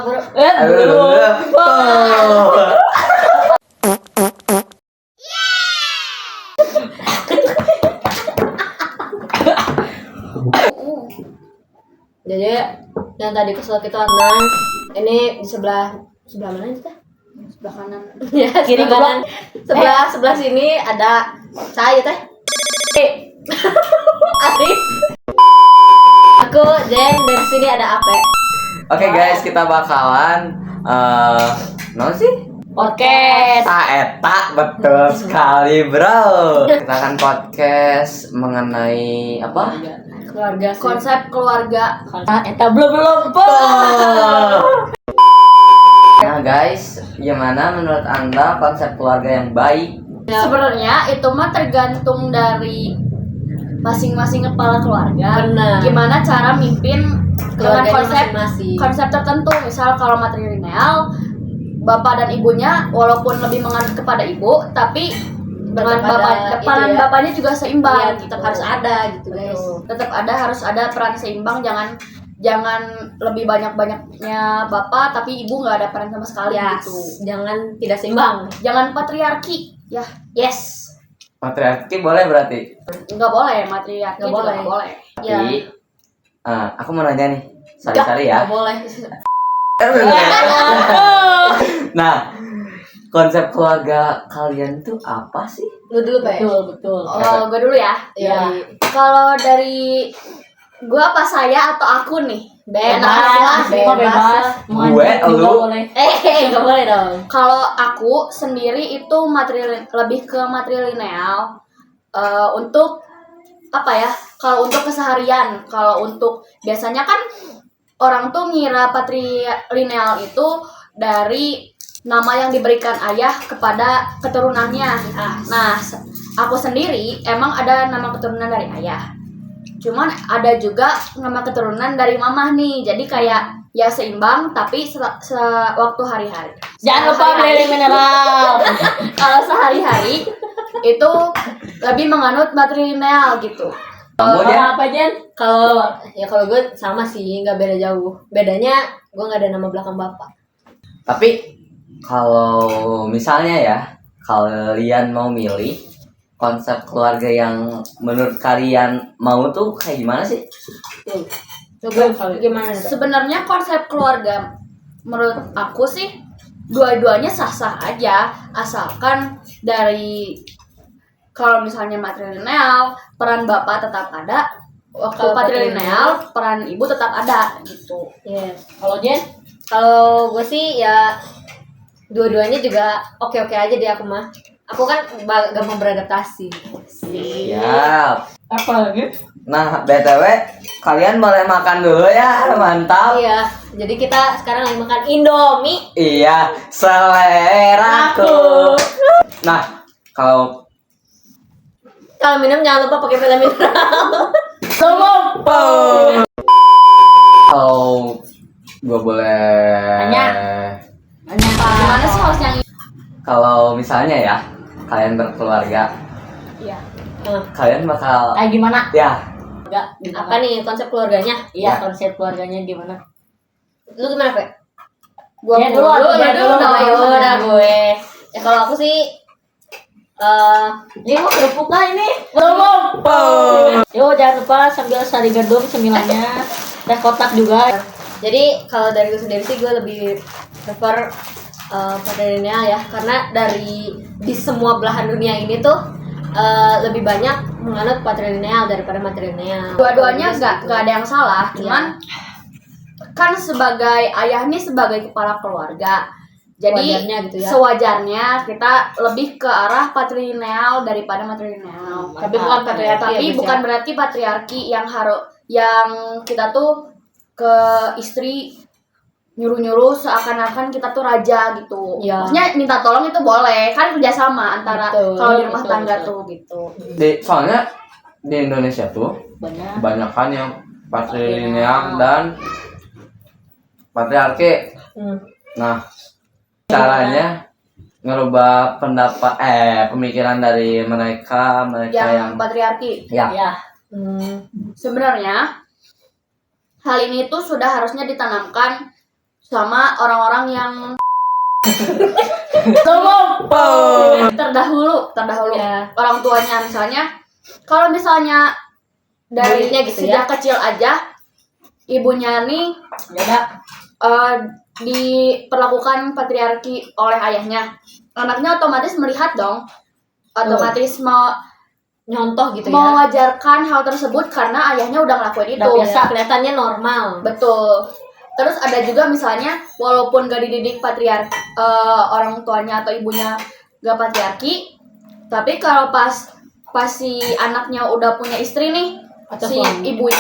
Jadi yang tadi kesel kita Adnan, ini di sebelah mana kita? Sebelah kanan. Ya, kiri kanan. Sebelah sini ada saya teh. Arif. Aku Jen, dari sini ada Ape. Oke guys, kita bakalan non sih? Podcast. Eta betul sekali bro. Kita akan podcast mengenai apa? Keluarga. Konsep keluarga. Eta belum. Nah guys, gimana menurut anda konsep keluarga yang baik? Sebenarnya itu mah tergantung dari masing-masing kepala keluarga. Benar. Gimana cara mimpin dengan Keluarganya masing-masing. konsep tertentu. Misal kalau matrilineal, bapak dan ibunya walaupun lebih menganut kepada ibu, tapi dengan peran bapaknya juga seimbang. Iya, tetap harus ada gitu guys. Tetap harus ada peran seimbang. Jangan lebih banyak-banyaknya bapak tapi ibu nggak ada peran sama sekali gitu. Jangan tidak seimbang. Jangan patriarki. Ya, Yes. Patriarki boleh berarti? nggak boleh matriarki. Nggak juga boleh. nggak boleh. Tapi aku mau nanya nih, sorry ya. Nggak boleh. Nah, konsep keluarga kalian tuh apa sih? Lu dulu Pak. Betul. Oh, gue dulu ya. Iya. Kalau dari gue apa saya atau aku nih? Bebas. Gue, lu. Nggak boleh dong. Kalau aku sendiri itu lebih ke matrilineal untuk apa ya? Kalau untuk keseharian, kalau untuk biasanya kan orang tuh ngira patrilineal itu dari nama yang diberikan ayah kepada keturunannya. Nah, aku sendiri emang ada nama keturunan dari ayah. Cuman ada juga nama keturunan dari mamah nih. Jadi kayak ya seimbang tapi waktu hari-hari. Jangan lupa beli mineral. Kalau sehari-hari itu lebih menganut matrilineal gitu. Kamu ya? Apa Jen? Kalau gue sama sih, nggak beda jauh. Bedanya gue nggak ada nama belakang bapak. Tapi kalau misalnya ya, kalian mau milih konsep keluarga yang menurut kalian mau tuh kayak gimana sih? Coba gimana? Sebenarnya konsep keluarga menurut aku sih dua-duanya sah-sah aja, asalkan dari kalau misalnya matrilineal peran bapak tetap ada, waktu patrilineal peran ibu tetap ada gitu. Yes. Kalau Jen? Kalau gue sih ya dua-duanya juga oke-oke aja deh aku mah. Aku kan gampang beradaptasi. Siap. Apa lagi? Nah, BTW kalian boleh makan dulu ya, mantap. Iya. Jadi kita sekarang lagi makan Indomie. Iya, seleraku. Nah, kalau minum jangan lupa pakai vitamin mineral. kalau gue boleh Tanya. Gimana sih harus yang kalau misalnya ya kalian berkeluarga, iya. kalian bakal Kayak gimana? ya Apa nih konsep keluarganya? Iya, konsep keluarganya gimana? Lu gimana, Pe? Gua Ya dulu udah gue. Ya kalau aku sih ini mau kerupuk kah ini? Yo jangan lupa sambil sari gedung cemilannya, teh kotak juga. Jadi kalau dari gue sendiri sih gue lebih prefer patrilineal ya, karena di semua belahan dunia ini tuh lebih banyak menganut patrilineal daripada matrilineal. Dua-duanya nggak ada yang salah, cuman kan sebagai ayah nih sebagai kepala keluarga. Jadi Wajarnya gitu ya. sewajarnya kita lebih ke arah patrilineal daripada matrilineal. Tapi bukan patriarki. Tapi bukan berarti patriarki yang kita tuh ke istri nyuruh-nyuruh seakan-akan kita tuh raja gitu. Ya. Maksudnya minta tolong itu boleh, kan kerjasama antara kalau di rumah tangga tuh gitu. soalnya di Indonesia tuh banyak kan yang patrilineal dan patriarki. Nah, caranya ngerubah pemikiran dari mereka yang patriarki. Ya. Sebenarnya hal ini tuh sudah harusnya ditanamkan sama orang-orang yang terdahulu Ya. orang tuanya. Misalnya kalau misalnya dari Muridnya gitu sejak ya. kecil aja ibunya nih diperlakukan patriarki oleh ayahnya, anaknya otomatis melihat dong, otomatis mau Nyontoh gitu ya. mewajarkan hal tersebut karena ayahnya udah ngelakuin itu. Udah biasa, kelihatannya normal. Betul. Terus ada juga misalnya walaupun gak dididik orang tuanya atau ibunya gak patriarki, tapi kalau pas si anaknya udah punya istri nih, Atau si suami. ibu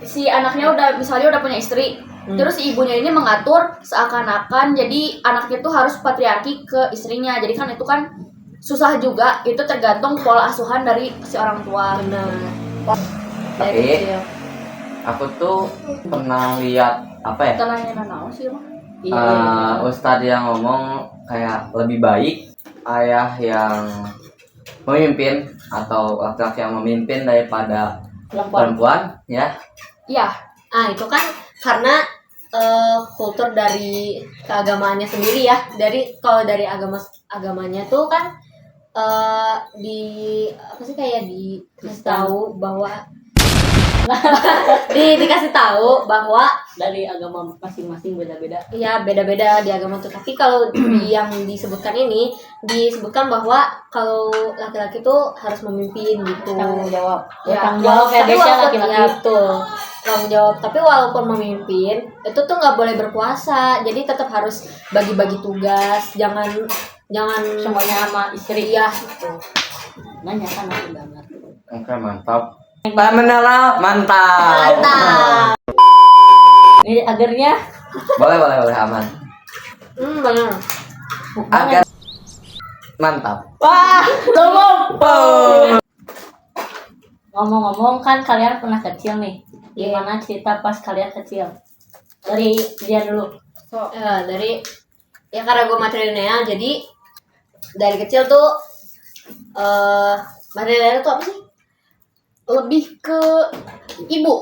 si anaknya udah misalnya udah punya istri, terus si ibunya ini mengatur seakan-akan jadi anaknya tuh harus patriarki ke istrinya. Jadi kan itu kan susah juga, itu tergantung pola asuhan dari si orang tua. Benar. Tapi aku tuh pernah lihat apa ya? Tenangnya nanaon sih mah. Ustadz yang ngomong kayak lebih baik ayah yang memimpin atau laki-laki yang memimpin daripada perempuan ya. Iya, Itu kan karena kultur dari keagamaannya sendiri ya. Kalau dari agamanya tuh kan kayak dikasih tahu bahwa dikasih tahu bahwa dari agama masing-masing beda-beda. ya beda-beda di agama tuh. Tapi kalau yang disebutkan ini disebutkan bahwa kalau laki-laki tuh harus memimpin gitu. Tanggung jawab. Ya, Tanggung jawab kayak Tapi biasa walaupun- laki-laki. ya, betul. Tanggung jawab. Tapi walaupun memimpin itu tuh nggak boleh berkuasa. Jadi tetap harus bagi-bagi tugas. Jangan Semuanya sama istri. iya gitu. Nanya kan aku banget. Oke, mantap. Mantap. Mantap. Ini agarnya Boleh aman. Benar. Agar mantap. wah, ngomong-ngomong kan kalian pernah kecil nih. Gimana cerita pas kalian kecil? Dari dia dulu. Karena gue matrilineal, jadi dari kecil tuh matrilineal tuh apa sih? lebih ke ibu,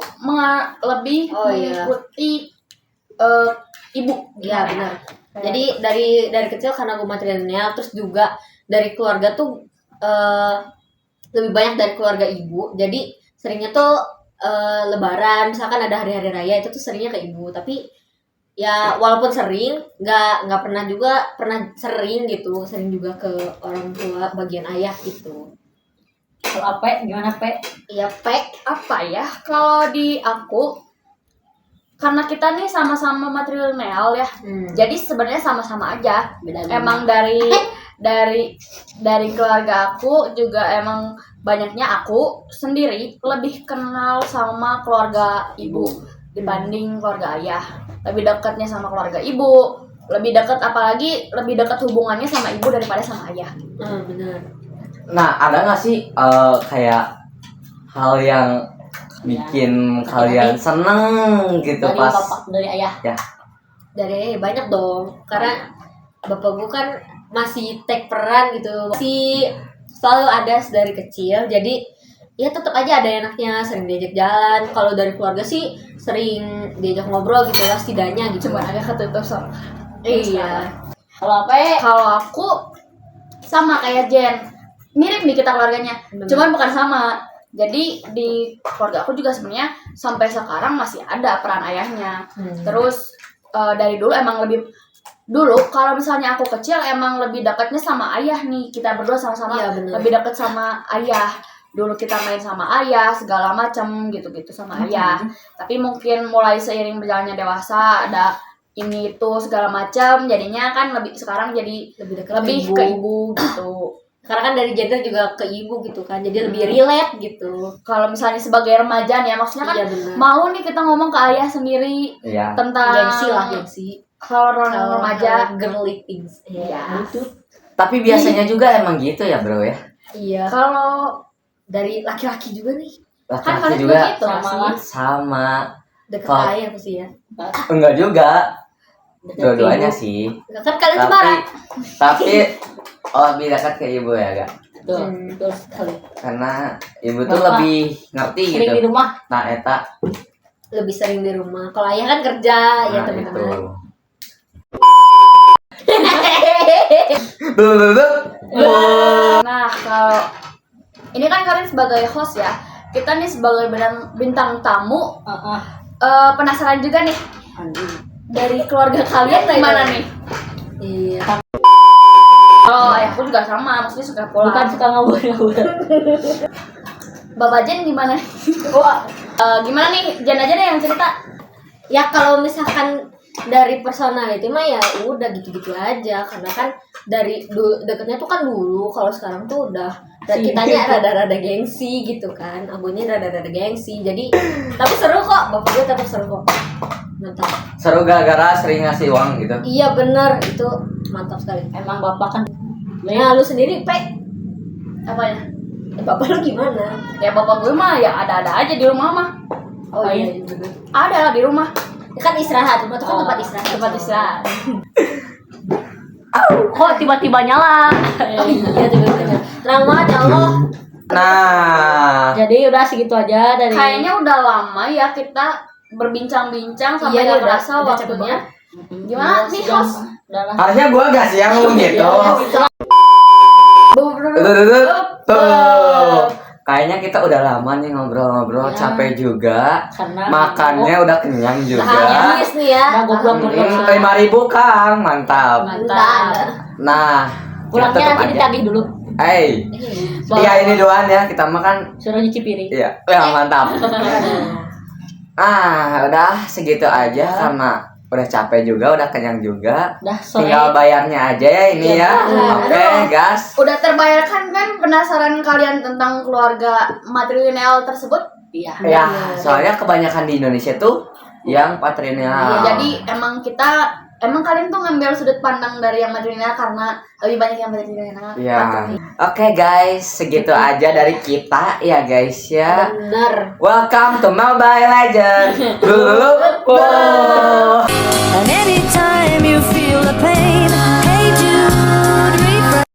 lebih Oh, iya. mengikuti ibu. Iya benar. Jadi dari kecil karena gue matrilineal, terus juga dari keluarga tuh lebih banyak dari keluarga ibu. Jadi seringnya tuh Lebaran, misalkan ada hari-hari raya itu tuh seringnya ke ibu. Tapi ya walaupun sering, nggak pernah sering gitu, sering juga ke orang tua bagian ayah gitu. Kalau Ape, gimana Pe? Iya pek. Apa ya? Kalau di aku, karena kita nih sama-sama matrilineal ya, jadi sebenarnya sama-sama aja. Beda Emang dari keluarga aku juga emang banyaknya aku sendiri lebih kenal sama keluarga ibu dibanding keluarga ayah. Lebih dekatnya sama keluarga ibu, lebih dekat, apalagi lebih dekat hubungannya sama ibu daripada sama ayah. Benar. Nah, ada nggak sih kayak hal yang bikin kalian seneng gitu dari pas bapak, dari ayah. Dari banyak dong, karena bapak gue kan masih take peran gitu, masih selalu ada dari kecil. Jadi ya tetap aja ada enaknya, sering diajak jalan. Kalau dari keluarga sih sering diajak ngobrol gitu lah setidaknya gitu. Cuma agak ketutup soal. Iya. Kalau Ape, Kalau aku sama kayak Jen, mirip nih kita keluarganya, Bener. cuman bukan sama. Jadi di keluarga aku juga sebenarnya sampai sekarang masih ada peran ayahnya. Terus dari dulu emang dulu kalau misalnya aku kecil emang lebih dekatnya sama ayah nih, kita berdua sama-sama Iya, bener. lebih dekat sama ayah. Dulu kita main sama ayah segala macam gitu-gitu sama ayah. Tapi mungkin mulai seiring berjalannya dewasa ada ini itu segala macam, jadinya kan sekarang jadi Lebih dekat lebih ke ke ibu. ibu gitu. Karena kan dari gender juga ke ibu gitu kan, jadi lebih relate gitu. Kalau misalnya sebagai remaja nih ya, maksudnya kan Iya benar. mau nih kita ngomong ke ayah sendiri Iya. tentang Gengsi. hal Kalau remaja. girly things. Iya. Gitu. Tapi biasanya juga emang gitu ya, Bro ya. Iya. Kalau Dari laki-laki juga nih, kan Laki-laki kalian juga gitu sama sih. lah. sama. deket Kalau- ayah pasti ya. Enggak juga. Dekat Dua-duanya ibu. sih. Enggak kan kalian Tapi sembarang. lebih dekat ke ibu ya, Kak. Betul, betul sekali. Karena ibu tuh Bapak lebih ngerti Sering di gitu. rumah. Nah, eta Lebih sering di rumah. Kalau ayah kan kerja ya nah teman-teman. itu. Nah, kalau ini kan kalian sebagai host ya, kita nih sebagai bintang tamu penasaran juga nih dari keluarga kalian gimana nih? Iya. Oh, ya aku juga sama, maksudnya suka pulang. Bukan suka ngawur-ngawur. Bapak Jen gimana? Gimana nih? Jen aja deh yang cerita. Ya kalau misalkan dari personality mah ya udah gitu-gitu aja, karena kan dari dulu deketnya tuh kan dulu, kalau sekarang tuh udah kitanya rada-rada gengsi gitu kan, abunya rada-rada gengsi, jadi tapi seru kok, bapak gue tetap seru kok, mantap. Seru gara-gara sering ngasih uang gitu. Iya bener, itu mantap sekali. Emang bapak kan Nah lu sendiri Pe, Apanya? bapak lu gimana? Ya bapak gue mah ya ada-ada aja di rumah mah. Oh iya juga. Ada lah di rumah. Ya kan istirahat, rumah tuh kan tempat istirahat. Tempat istirahat. kok tiba-tiba nyala. Oh iya tiba-tiba. Terang banget ya Allah. Nah, Jadi udah segitu aja dari Kayaknya udah lama ya kita berbincang-bincang sampai Iya, nggak udah kerasa cepet waktunya. banget. Gimana nih host? Udah lah. harusnya gua gak sih yang ngomong gitu. Tuh. Kayaknya kita udah lama nih ngobrol-ngobrol, Ya. capek juga. Karena Makannya udah kenyang juga. Habis nih ya. udah goblok goblok. 5.000 Kang, mantap. Mantap. Nah, Pulangnya tutup nanti aja. ditagih dulu. Iya ini doang ya, kita makan. Suruh nyuci piring. Iya, ya mantap. Udah segitu aja karena udah capek juga, udah kenyang juga. Udah sore. Tinggal bayarnya aja ya ini ya. Oke, gas. Udah terbayarkan kan penasaran kalian tentang keluarga matrilineal tersebut? Iya. Ya, soalnya kebanyakan di Indonesia tuh yang patrilineal. Jadi emang kalian tuh ngambil sudut pandang dari yang matrilineal karena lebih banyak yang matrilineal. Ya. Oke guys, segitu aja dari kita ya guys ya. Bener. Welcome to Mobile Legends. Wow.